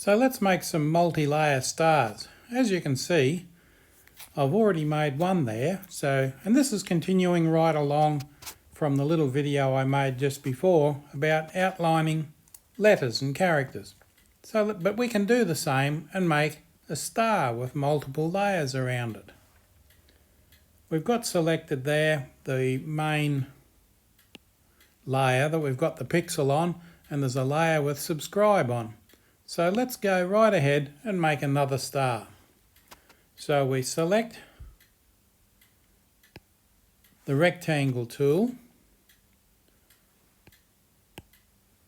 So let's make some multi-layer stars. As you can see, I've already made one there. And this is continuing right along from the little video I made just before about outlining letters and characters. But we can do the same and make a star with multiple layers around it. We've got selected there the main layer that we've got the pixel on, and there's a layer with subscribe on. So let's go right ahead and make another star. So we select the rectangle tool.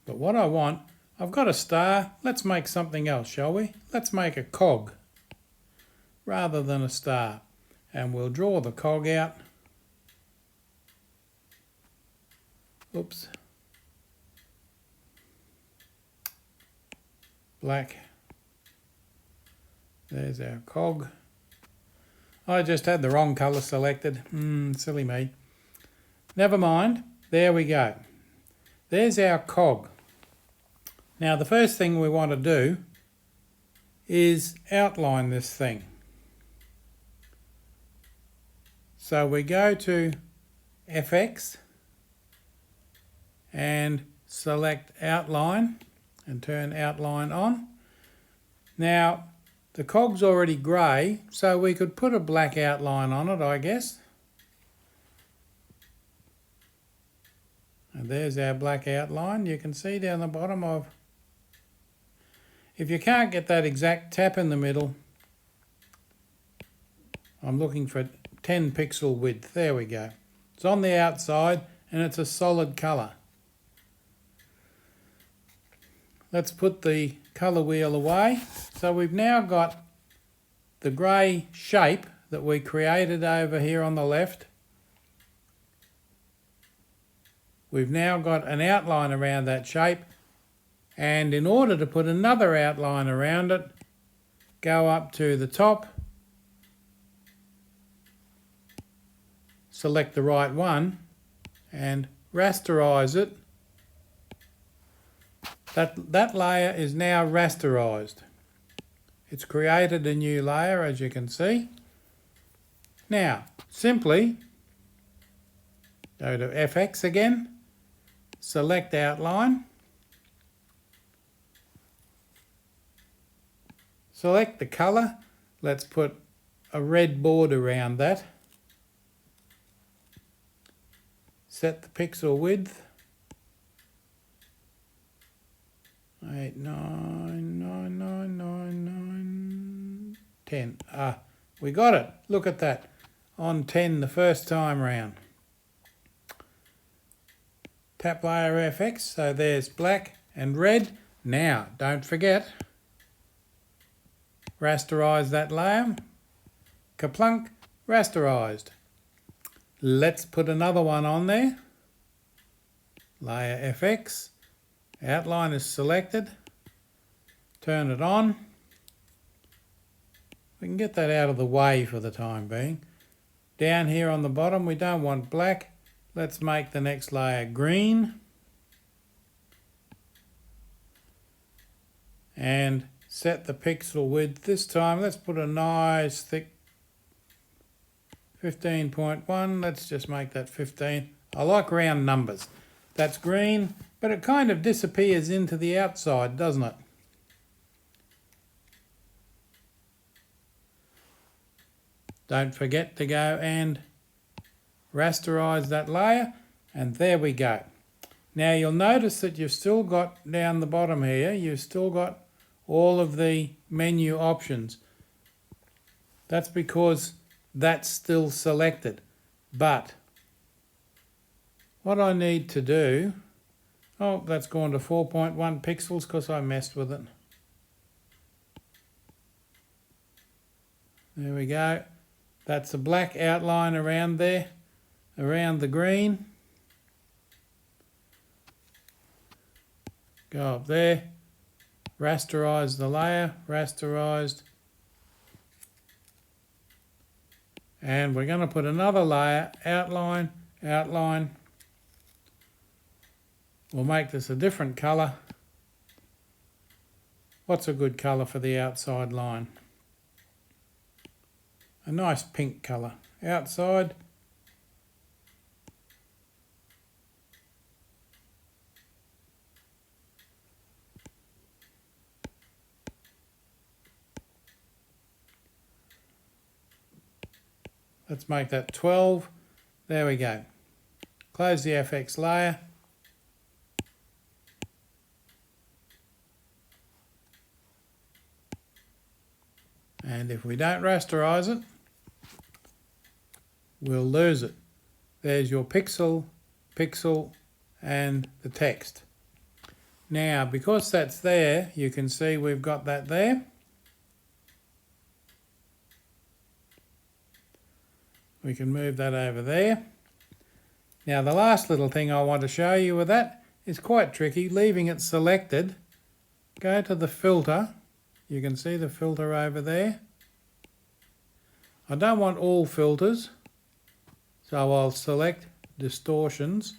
But what I want, I've got a star, let's make something else, shall we? Let's make a cog rather than a star. And we'll draw the cog out. Oops. Black. There's our cog. I just had the wrong colour selected. Silly me. Never mind. There we go. There's our cog. Now the first thing we want to do is outline this thing. So we go to FX and select outline and turn outline on. Now the cog's already grey, so we could put a black outline on it, I guess. And there's our black outline. You can see down the bottom of... If you can't get that exact tap in the middle, I'm looking for 10 pixel width. There we go. It's on the outside and it's a solid colour. Let's put the colour wheel away. So we've now got the grey shape that we created over here on the left. We've now got an outline around that shape, and in order to put another outline around it, go up to the top, select the right one and rasterize it. That layer is now rasterized. It's created a new layer, as you can see. Now, simply go to FX again, select outline, select the colour. Let's put a red border around that. Set the pixel width. 8, 9, 9, 9, 9, 9, 10. We got it. Look at that. On 10 the first time round. Tap layer FX, so there's black and red. Now, don't forget, rasterize that layer. Kaplunk, rasterized. Let's put another one on there. Layer FX. Outline is selected. Turn it on. We can get that out of the way for the time being. Down here on the bottom, we don't want black. Let's make the next layer green. And set the pixel width. This time, let's put a nice thick 15.1. Let's just make that 15. I like round numbers. That's green, but it kind of disappears into the outside, doesn't it? Don't forget to go and rasterize that layer, and there we go. Now you'll notice that you've still got down the bottom here, you've still got all of the menu options. That's because that's still selected. But what I need to do, that's gone to 4.1 pixels because I messed with it. There we go. That's a black outline around there, around the green. Go up there, rasterize the layer, rasterized. And we're going to put another layer, outline, outline. We'll make this a different colour. What's a good colour for the outside line? A nice pink colour. Outside. Let's make that 12. There we go. Close the FX layer. And if we don't rasterize it, we'll lose it. There's your pixel, pixel, and the text. Now, because that's there, you can see we've got that there. We can move that over there. Now, the last little thing I want to show you with that is quite tricky. Leaving it selected, go to the filter. You can see the filter over there. I don't want all filters, so I'll select distortions,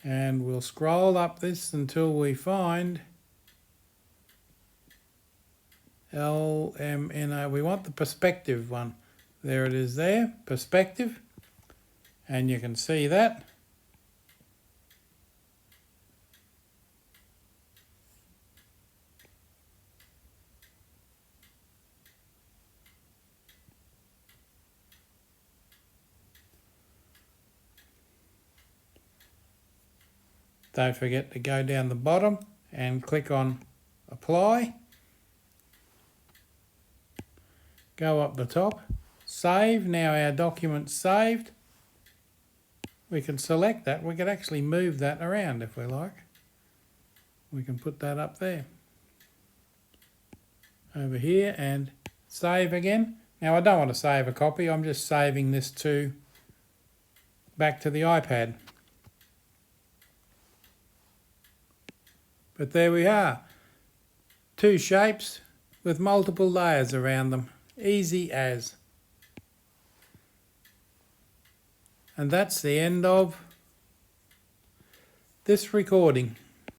and we'll scroll up this until we find LMNO. We want the perspective one. There it is there, perspective, and you can see that. Don't forget to go down the bottom and click on apply. Go up the top, save. Now our document's saved. We can select that. We could actually move that around if we like. We can put that up there. Over here and save again. Now I don't want to save a copy. I'm just saving this back to the iPad. But there we are. Two shapes with multiple layers around them. Easy as. And that's the end of this recording.